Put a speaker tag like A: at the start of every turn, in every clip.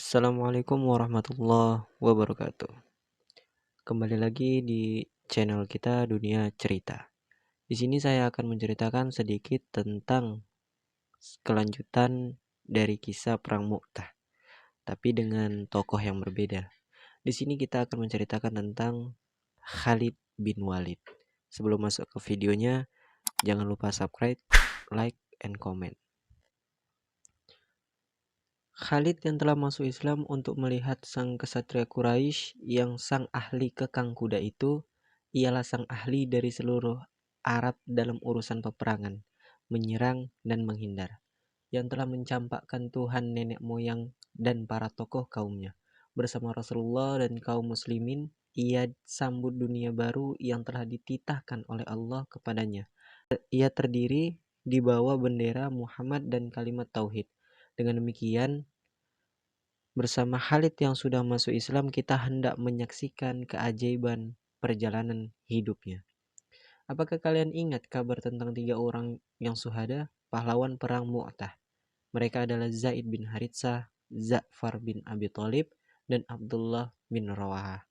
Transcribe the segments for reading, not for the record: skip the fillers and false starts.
A: Assalamualaikum warahmatullahi wabarakatuh. Kembali lagi di channel kita Dunia Cerita. Di sini saya akan menceritakan sedikit tentang kelanjutan dari kisah Perang Mu'tah, tapi dengan tokoh yang berbeda. Di sini kita akan menceritakan tentang Khalid bin Walid. Sebelum masuk ke videonya, jangan lupa subscribe, like, and comment. Khalid yang telah masuk Islam untuk melihat sang kesatria Quraisy yang sang ahli kekang kuda itu, ialah sang ahli dari seluruh Arab dalam urusan peperangan, menyerang dan menghindar, yang telah mencampakkan Tuhan nenek moyang dan para tokoh kaumnya. Bersama Rasulullah dan kaum muslimin, ia sambut dunia baru yang telah dititahkan oleh Allah kepadanya. Ia terdiri di bawah bendera Muhammad dan kalimat tauhid. Dengan demikian, bersama Khalid yang sudah masuk Islam, kita hendak menyaksikan keajaiban perjalanan hidupnya. Apakah kalian ingat kabar tentang 3 orang yang syuhada, pahlawan perang Mu'tah? Mereka adalah Zaid bin Haritsah, Ja'far bin Abi Thalib, dan Abdullah bin Rawahah.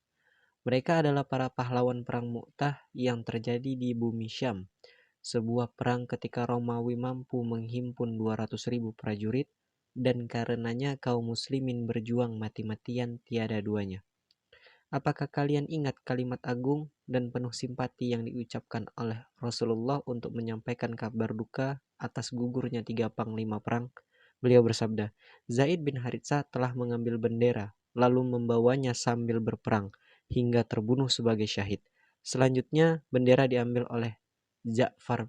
A: Mereka adalah para pahlawan perang Mu'tah yang terjadi di bumi Syam, sebuah perang ketika Romawi mampu menghimpun 200.000 prajurit, dan karenanya kaum muslimin berjuang mati-matian tiada duanya. Apakah kalian ingat kalimat agung dan penuh simpati yang diucapkan oleh Rasulullah untuk menyampaikan kabar duka atas gugurnya 3 panglima perang? Beliau bersabda, Zaid bin Haritsah telah mengambil bendera, lalu membawanya sambil berperang, hingga terbunuh sebagai syahid. Selanjutnya, bendera diambil oleh Ja'far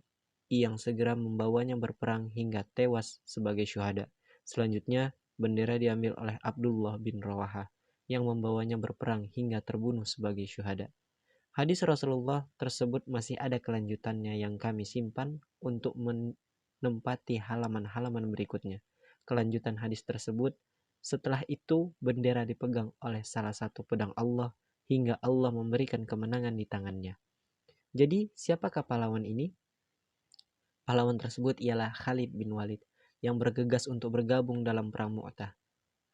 A: yang segera membawanya berperang hingga tewas sebagai syuhada. Selanjutnya, bendera diambil oleh Abdullah bin Rawahah yang membawanya berperang hingga terbunuh sebagai syuhada. Hadis Rasulullah tersebut masih ada kelanjutannya yang kami simpan untuk menempati halaman-halaman berikutnya. Kelanjutan hadis tersebut, setelah itu bendera dipegang oleh salah satu pedang Allah hingga Allah memberikan kemenangan di tangannya. Jadi, siapakah pahlawan ini? Pahlawan tersebut ialah Khalid bin Walid yang bergegas untuk bergabung dalam perang Mu'tah.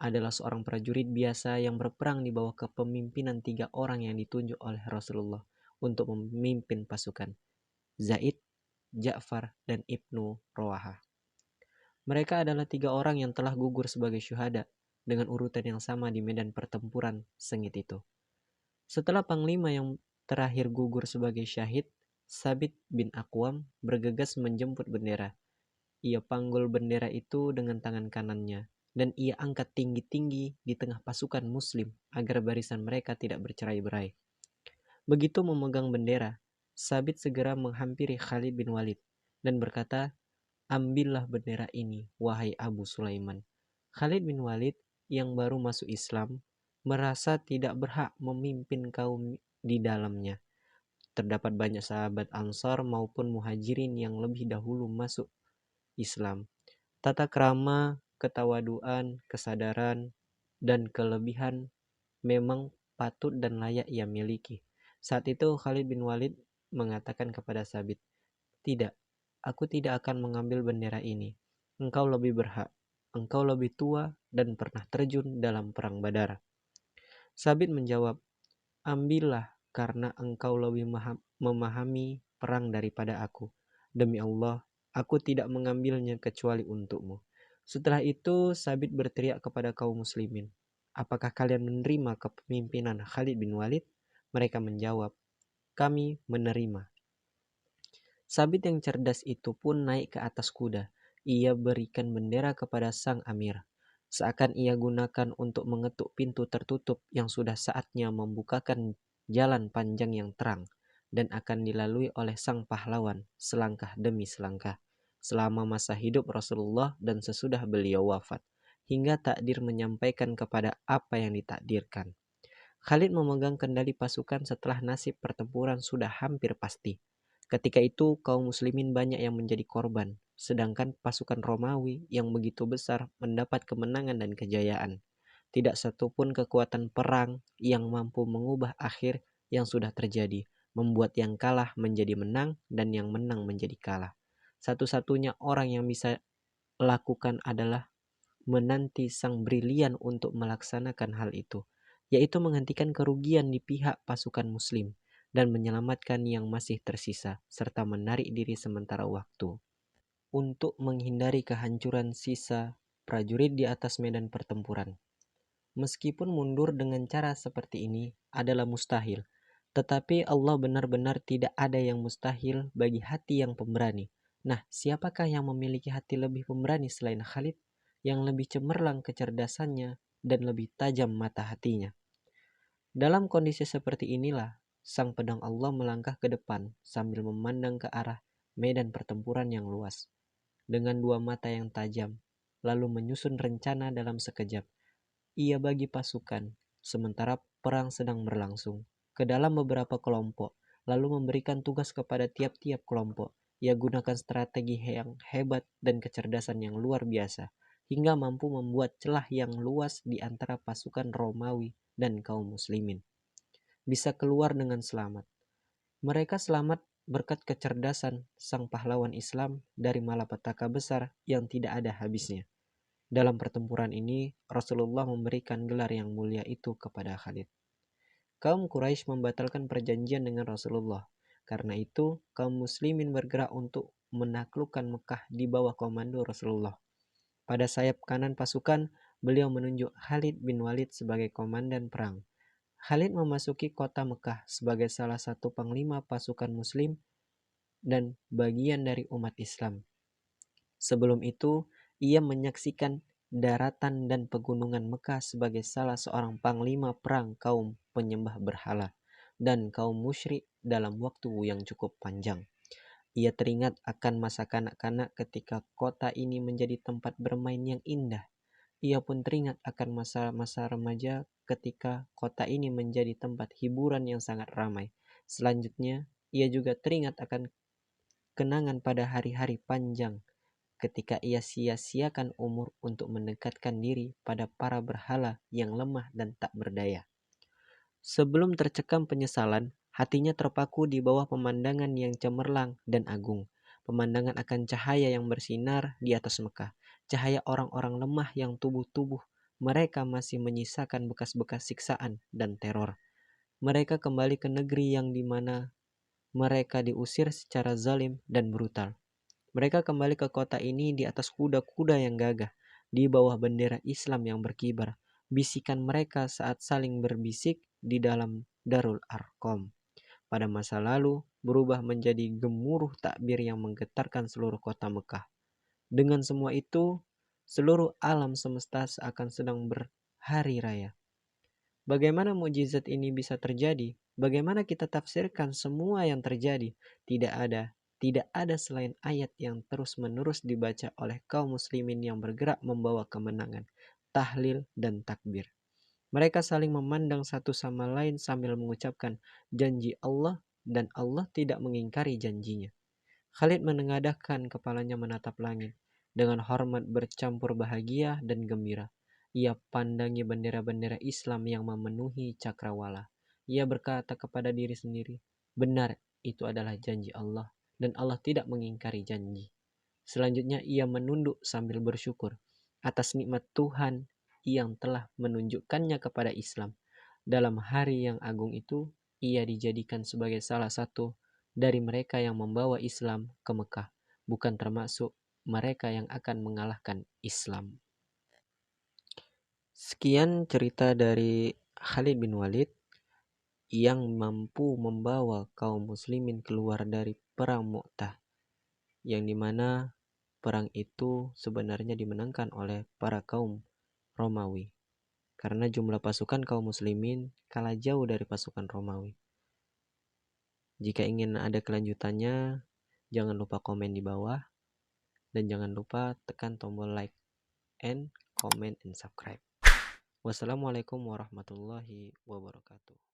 A: Adalah seorang prajurit biasa yang berperang di bawah kepemimpinan 3 orang yang ditunjuk oleh Rasulullah untuk memimpin pasukan, Zaid, Ja'far, dan Ibnu Rawahah. Mereka adalah 3 orang yang telah gugur sebagai syuhada dengan urutan yang sama di medan pertempuran sengit itu. Setelah panglima yang terakhir gugur sebagai syahid, Sabit bin Aqwam bergegas menjemput bendera. Ia panggul bendera itu dengan tangan kanannya, dan ia angkat tinggi-tinggi di tengah pasukan muslim agar barisan mereka tidak bercerai-berai. Begitu memegang bendera, Sabit segera menghampiri Khalid bin Walid dan berkata, "Ambillah bendera ini, wahai Abu Sulaiman." Khalid bin Walid yang baru masuk Islam merasa tidak berhak memimpin kaum di dalamnya. Terdapat banyak sahabat Ansar maupun Muhajirin yang lebih dahulu masuk Islam. Tata krama, ketawaduan, kesadaran, dan kelebihan memang patut dan layak ia miliki. Saat itu Khalid bin Walid mengatakan kepada Sabit, "Tidak, aku tidak akan mengambil bendera ini. Engkau lebih berhak. Engkau lebih tua dan pernah terjun dalam perang Badar." Sabit menjawab, "Ambillah karena engkau lebih memahami perang daripada aku. Demi Allah, aku tidak mengambilnya kecuali untukmu." Setelah itu Sabit berteriak kepada kaum muslimin, "Apakah kalian menerima kepemimpinan Khalid bin Walid?" Mereka menjawab, "Kami menerima." Sabit yang cerdas itu pun naik ke atas kuda. Ia berikan bendera kepada sang amir, seakan ia gunakan untuk mengetuk pintu tertutup yang sudah saatnya membukakan jalan panjang yang terang dan akan dilalui oleh sang pahlawan selangkah demi selangkah selama masa hidup Rasulullah dan sesudah beliau wafat, hingga takdir menyampaikan kepada apa yang ditakdirkan. Khalid memegang kendali pasukan setelah nasib pertempuran sudah hampir pasti. Ketika itu kaum muslimin banyak yang menjadi korban, sedangkan pasukan Romawi yang begitu besar mendapat kemenangan dan kejayaan. Tidak satupun kekuatan perang yang mampu mengubah akhir yang sudah terjadi, membuat yang kalah menjadi menang dan yang menang menjadi kalah. Satu-satunya orang yang bisa lakukan adalah menanti sang brilian untuk melaksanakan hal itu, yaitu menghentikan kerugian di pihak pasukan muslim dan menyelamatkan yang masih tersisa, serta menarik diri sementara waktu untuk menghindari kehancuran sisa prajurit di atas medan pertempuran. Meskipun mundur dengan cara seperti ini adalah mustahil, tetapi Allah benar-benar tidak ada yang mustahil bagi hati yang pemberani. Nah, siapakah yang memiliki hati lebih pemberani selain Khalid, yang lebih cemerlang kecerdasannya dan lebih tajam mata hatinya? Dalam kondisi seperti inilah, sang pedang Allah melangkah ke depan sambil memandang ke arah medan pertempuran yang luas dengan dua mata yang tajam, lalu menyusun rencana dalam sekejap. Ia bagi pasukan, sementara perang sedang berlangsung, ke dalam beberapa kelompok, lalu memberikan tugas kepada tiap-tiap kelompok. Ia gunakan strategi yang hebat dan kecerdasan yang luar biasa, hingga mampu membuat celah yang luas di antara pasukan Romawi dan kaum muslimin bisa keluar dengan selamat. Mereka selamat berkat kecerdasan sang pahlawan Islam dari malapetaka besar yang tidak ada habisnya. Dalam pertempuran ini, Rasulullah memberikan gelar yang mulia itu kepada Khalid. Kaum Quraisy membatalkan perjanjian dengan Rasulullah. Karena itu, kaum muslimin bergerak untuk menaklukkan Mekah di bawah komando Rasulullah. Pada sayap kanan pasukan, beliau menunjuk Khalid bin Walid sebagai komandan perang. Khalid memasuki kota Mekah sebagai salah satu panglima pasukan muslim dan bagian dari umat Islam. Sebelum itu, ia menyaksikan daratan dan pegunungan Mekah sebagai salah seorang panglima perang kaum penyembah berhala dan kaum musyrik dalam waktu yang cukup panjang. Ia teringat akan masa kanak-kanak ketika kota ini menjadi tempat bermain yang indah. Ia pun teringat akan masa-masa remaja ketika kota ini menjadi tempat hiburan yang sangat ramai. Selanjutnya, ia juga teringat akan kenangan pada hari-hari panjang ketika ia sia-siakan umur untuk mendekatkan diri pada para berhala yang lemah dan tak berdaya. Sebelum tercekam penyesalan, hatinya terpaku di bawah pemandangan yang cemerlang dan agung. Pemandangan akan cahaya yang bersinar di atas Mekah. Cahaya orang-orang lemah yang tubuh-tubuh mereka masih menyisakan bekas-bekas siksaan dan teror. Mereka kembali ke negeri yang dimana mereka diusir secara zalim dan brutal. Mereka kembali ke kota ini di atas kuda-kuda yang gagah, di bawah bendera Islam yang berkibar. Bisikan mereka saat saling berbisik di dalam Darul Arqam pada masa lalu berubah menjadi gemuruh takbir yang menggetarkan seluruh kota Mekah. Dengan semua itu, seluruh alam semesta seakan sedang berhari raya. Bagaimana mukjizat ini bisa terjadi? Bagaimana kita tafsirkan semua yang terjadi? Tidak ada selain ayat yang terus-menerus dibaca oleh kaum muslimin yang bergerak membawa kemenangan, tahlil dan takbir. Mereka saling memandang satu sama lain sambil mengucapkan janji Allah dan Allah tidak mengingkari janjinya. Khalid menengadahkan kepalanya menatap langit. Dengan hormat bercampur bahagia dan gembira. Ia pandangi bendera-bendera Islam yang memenuhi cakrawala. Ia berkata kepada diri sendiri, benar, itu adalah janji Allah dan Allah tidak mengingkari janji. Selanjutnya ia menunduk sambil bersyukur atas nikmat Tuhan yang telah menunjukkannya kepada Islam. Dalam hari yang agung itu, ia dijadikan sebagai salah satu dari mereka yang membawa Islam ke Mekah, bukan termasuk mereka yang akan mengalahkan Islam. Sekian cerita dari Khalid bin Walid yang mampu membawa kaum muslimin keluar dari perang Mu'tah, yang dimana perang itu sebenarnya dimenangkan oleh para kaum Romawi karena jumlah pasukan kaum muslimin kalah jauh dari pasukan Romawi. Jika ingin ada kelanjutannya, jangan lupa komen di bawah dan jangan lupa tekan tombol like and comment and subscribe. Wassalamualaikum warahmatullahi wabarakatuh.